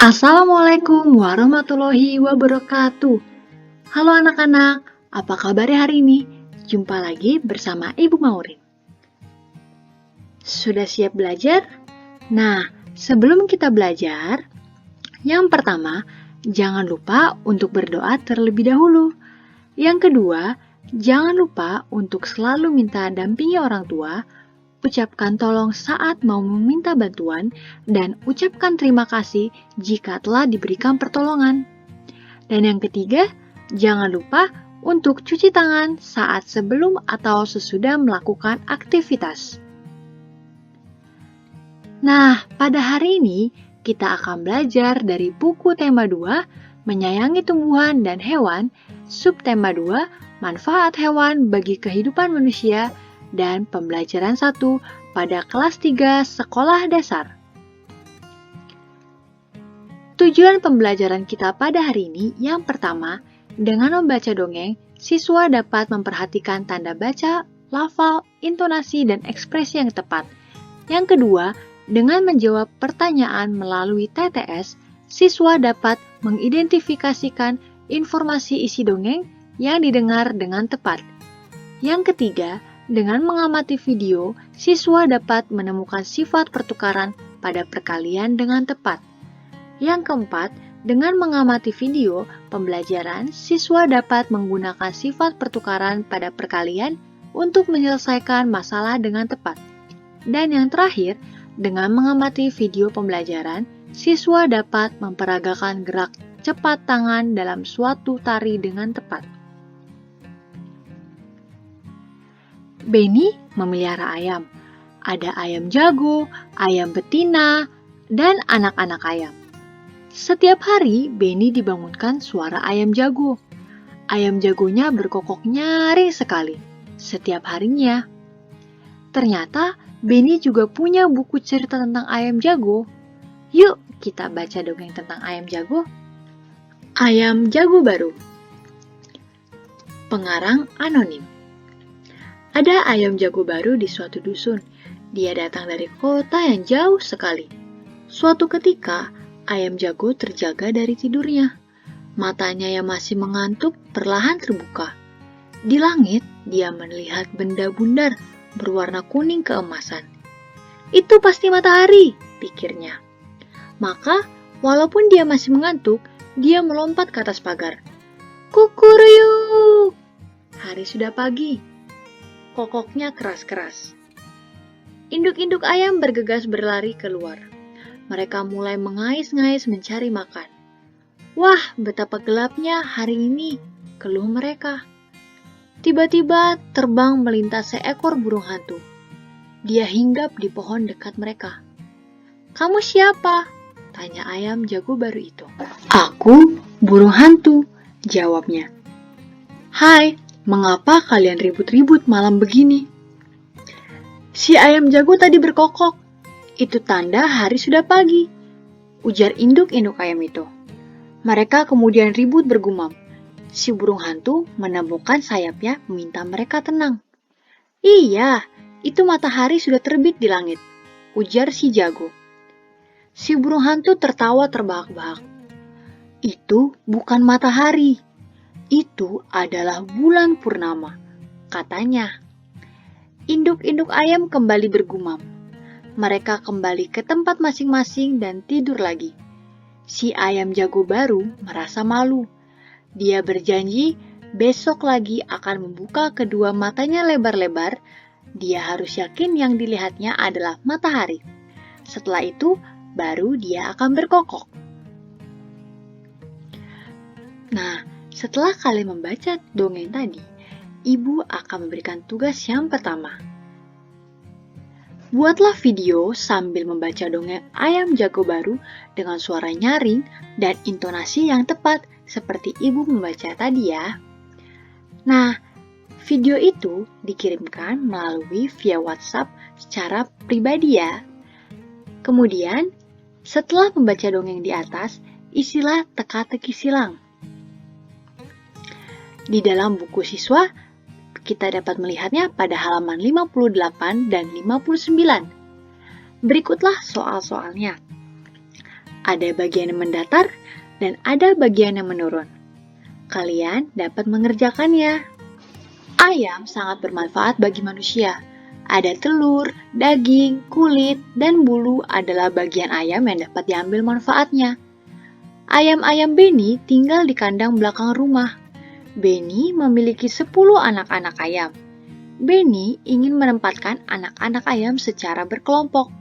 Assalamualaikum warahmatullahi wabarakatuh. Halo anak-anak, apa kabar hari ini? Jumpa lagi bersama Ibu Maureen. Sudah siap belajar? Nah, sebelum kita belajar, yang pertama, jangan lupa untuk berdoa terlebih dahulu. Yang kedua, jangan lupa untuk selalu minta dampingi orang tua. Ucapkan tolong saat mau meminta bantuan, dan ucapkan terima kasih jika telah diberikan pertolongan. Dan yang ketiga, jangan lupa untuk cuci tangan saat sebelum atau sesudah melakukan aktivitas. Nah, pada hari ini kita akan belajar dari buku tema 2, Menyayangi Tumbuhan dan Hewan, subtema 2, Manfaat Hewan bagi Kehidupan Manusia, dan pembelajaran 1 pada kelas 3 sekolah dasar. Tujuan pembelajaran kita pada hari ini yang pertama, dengan membaca dongeng, siswa dapat memperhatikan tanda baca, lafal, intonasi, dan ekspresi yang tepat. Yang kedua, dengan menjawab pertanyaan melalui TTS, siswa dapat mengidentifikasikan informasi isi dongeng yang didengar dengan tepat. Yang ketiga, dengan mengamati video, siswa dapat menemukan sifat pertukaran pada perkalian dengan tepat. Yang keempat, dengan mengamati video pembelajaran, siswa dapat menggunakan sifat pertukaran pada perkalian untuk menyelesaikan masalah dengan tepat. Dan yang terakhir, dengan mengamati video pembelajaran, siswa dapat memperagakan gerak cepat tangan dalam suatu tari dengan tepat. Benny memelihara ayam. Ada ayam jago, ayam betina, dan anak-anak ayam. Setiap hari, Benny dibangunkan suara ayam jago. Ayam jagonya berkokok nyaring sekali setiap harinya. Ternyata, Benny juga punya buku cerita tentang ayam jago. Yuk, kita baca dongeng tentang ayam jago. Ayam jago baru. Pengarang anonim. Ada ayam jago baru di suatu dusun. Dia datang dari kota yang jauh sekali. Suatu ketika, ayam jago terjaga dari tidurnya. Matanya yang masih mengantuk perlahan terbuka. Di langit, dia melihat benda bundar berwarna kuning keemasan. Itu pasti matahari, pikirnya. Maka, walaupun dia masih mengantuk, dia melompat ke atas pagar. Kukuruyuk! Hari sudah pagi. Kokoknya keras-keras. Induk-induk ayam bergegas berlari keluar. Mereka mulai mengais-ngais mencari makan. Wah, betapa gelapnya hari ini, keluh mereka. Tiba-tiba terbang melintas seekor burung hantu. Dia hinggap di pohon dekat mereka. Kamu siapa? Tanya ayam jago baru itu. Aku burung hantu, jawabnya. Hai, mengapa kalian ribut-ribut malam begini? Si ayam jago tadi berkokok. Itu tanda hari sudah pagi, ujar induk-induk ayam itu. Mereka kemudian ribut bergumam. Si burung hantu menembukkan sayapnya meminta mereka tenang. Iya, itu matahari sudah terbit di langit, ujar si jago. Si burung hantu tertawa terbahak-bahak. Itu bukan matahari. Itu adalah bulan purnama, katanya. Induk-induk ayam kembali bergumam. Mereka kembali ke tempat masing-masing dan tidur lagi. Si ayam jago baru merasa malu. Dia berjanji besok lagi akan membuka kedua matanya lebar-lebar. Dia harus yakin yang dilihatnya adalah matahari. Setelah itu, baru dia akan berkokok. Nah, setelah kalian membaca dongeng tadi, Ibu akan memberikan tugas yang pertama. Buatlah video sambil membaca dongeng ayam jago baru dengan suara nyaring dan intonasi yang tepat seperti Ibu membaca tadi ya. Nah, video itu dikirimkan melalui via WhatsApp secara pribadi ya. Kemudian, setelah membaca dongeng di atas, isilah teka-teki silang. Di dalam buku siswa, kita dapat melihatnya pada halaman 58 dan 59. Berikutlah soal-soalnya. Ada bagian yang mendatar dan ada bagian yang menurun. Kalian dapat mengerjakannya. Ayam sangat bermanfaat bagi manusia. Ada telur, daging, kulit, dan bulu adalah bagian ayam yang dapat diambil manfaatnya. Ayam-ayam Benny tinggal di kandang belakang rumah. Benny memiliki 10 anak-anak ayam. Benny ingin menempatkan anak-anak ayam secara berkelompok.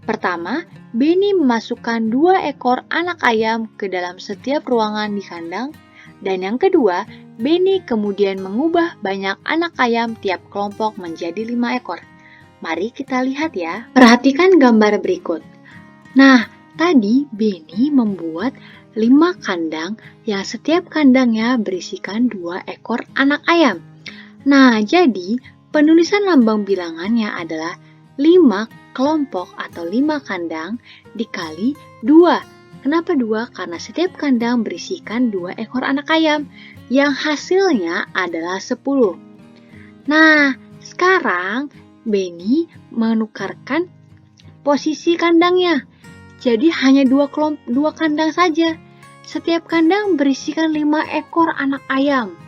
Pertama, Benny memasukkan 2 ekor anak ayam ke dalam setiap ruangan di kandang. Dan yang kedua, Benny kemudian mengubah banyak anak ayam tiap kelompok menjadi 5 ekor. Mari kita lihat ya. Perhatikan gambar berikut. Nah, tadi Benny membuat 5 kandang yang setiap kandangnya berisikan 2 ekor anak ayam. Nah, jadi penulisan lambang bilangannya adalah 5 kelompok atau 5 kandang dikali 2. Kenapa 2? Karena setiap kandang berisikan 2 ekor anak ayam yang hasilnya adalah 10. Nah, sekarang Benny menukarkan posisi kandangnya. Jadi hanya 2 kandang saja. Setiap kandang berisikan 5 ekor anak ayam.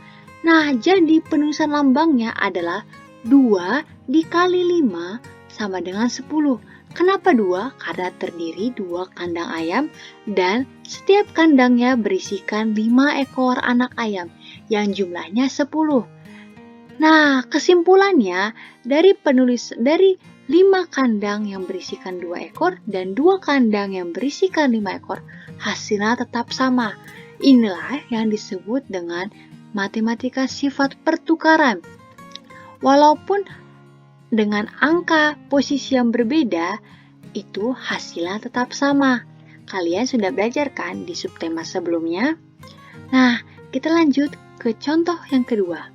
Nah, jadi penulisan lambangnya adalah 2 dikali 5 sama dengan 10. Kenapa 2? Karena terdiri 2 kandang ayam dan setiap kandangnya berisikan 5 ekor anak ayam yang jumlahnya 10. Nah, kesimpulannya dari 5 kandang yang berisikan 2 ekor dan 2 kandang yang berisikan 5 ekor, hasilnya tetap sama. Inilah yang disebut dengan matematika sifat pertukaran. Walaupun dengan angka posisi yang berbeda, itu hasilnya tetap sama. Kalian sudah belajar kan di subtema sebelumnya? Nah, kita lanjut ke contoh yang kedua.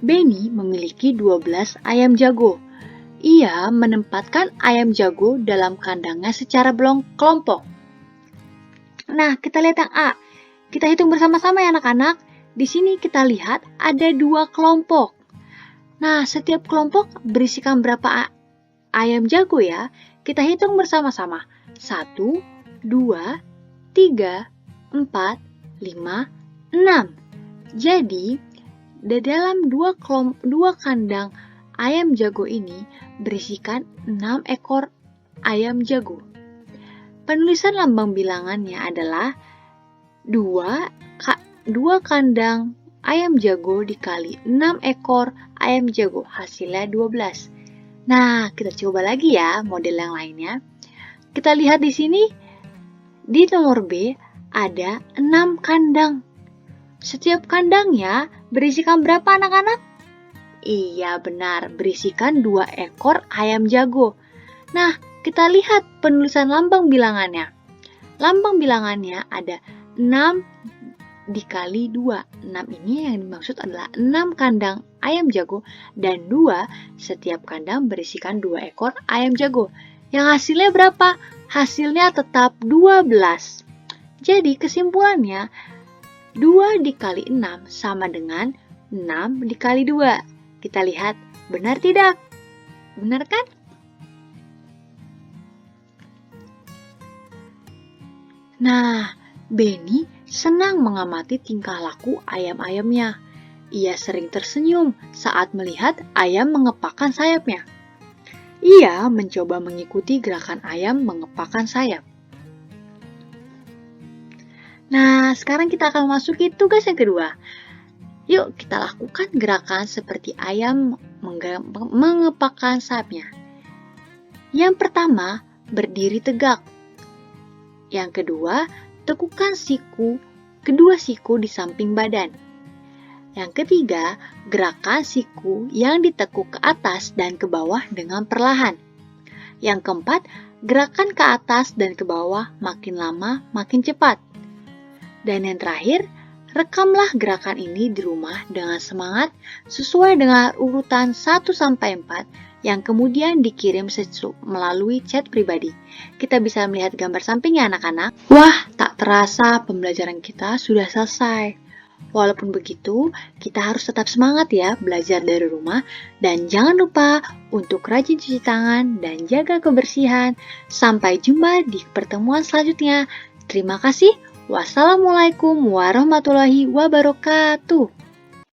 Benny memiliki 12 ayam jago. Ia menempatkan ayam jago dalam kandangnya secara kelompok. Nah, kita lihat yang A. Kita hitung bersama-sama ya anak-anak. Di sini kita lihat ada 2 kelompok. Nah, setiap kelompok berisikan berapa ayam jago ya? Kita hitung bersama-sama. 1, 2, 3, 4, 5, 6. Jadi, di dalam 2 kandang ayam jago ini berisikan 6 ekor ayam jago. Penulisan lambang bilangannya adalah 2 kandang ayam jago dikali 6 ekor ayam jago, hasilnya 12. Nah, kita coba lagi ya model yang lainnya. Kita lihat di sini, di nomor B ada 6 kandang. Setiap kandangnya berisikan berapa anak-anak? Iya benar, berisikan 2 ekor ayam jago. Nah, kita lihat penulisan lambang bilangannya. Lambang bilangannya ada 6 dikali 2. 6 ini yang dimaksud adalah 6 kandang ayam jago dan 2 setiap kandang berisikan 2 ekor ayam jago. Yang hasilnya berapa? Hasilnya tetap 12. Jadi kesimpulannya 2 dikali 6 sama dengan 6 dikali 2. Kita lihat benar tidak? Benar kan? Nah, Benny senang mengamati tingkah laku ayam-ayamnya. Ia sering tersenyum saat melihat ayam mengepakkan sayapnya. Ia mencoba mengikuti gerakan ayam mengepakkan sayap. Nah, sekarang kita akan masuki tugas yang kedua. Yuk kita lakukan gerakan seperti ayam mengepakkan sayapnya. Yang pertama, berdiri tegak. Yang kedua, tekukan kedua siku di samping badan. Yang ketiga, gerakan siku yang ditekuk ke atas dan ke bawah dengan perlahan. Yang keempat, gerakan ke atas dan ke bawah makin lama makin cepat. Dan yang terakhir, rekamlah gerakan ini di rumah dengan semangat sesuai dengan urutan 1-4 yang kemudian dikirim melalui chat pribadi. Kita bisa melihat gambar sampingnya anak-anak. Wah, tak terasa pembelajaran kita sudah selesai. Walaupun begitu, kita harus tetap semangat ya belajar dari rumah dan jangan lupa untuk rajin cuci tangan dan jaga kebersihan. Sampai jumpa di pertemuan selanjutnya. Terima kasih. Wassalamualaikum warahmatullahi wabarakatuh.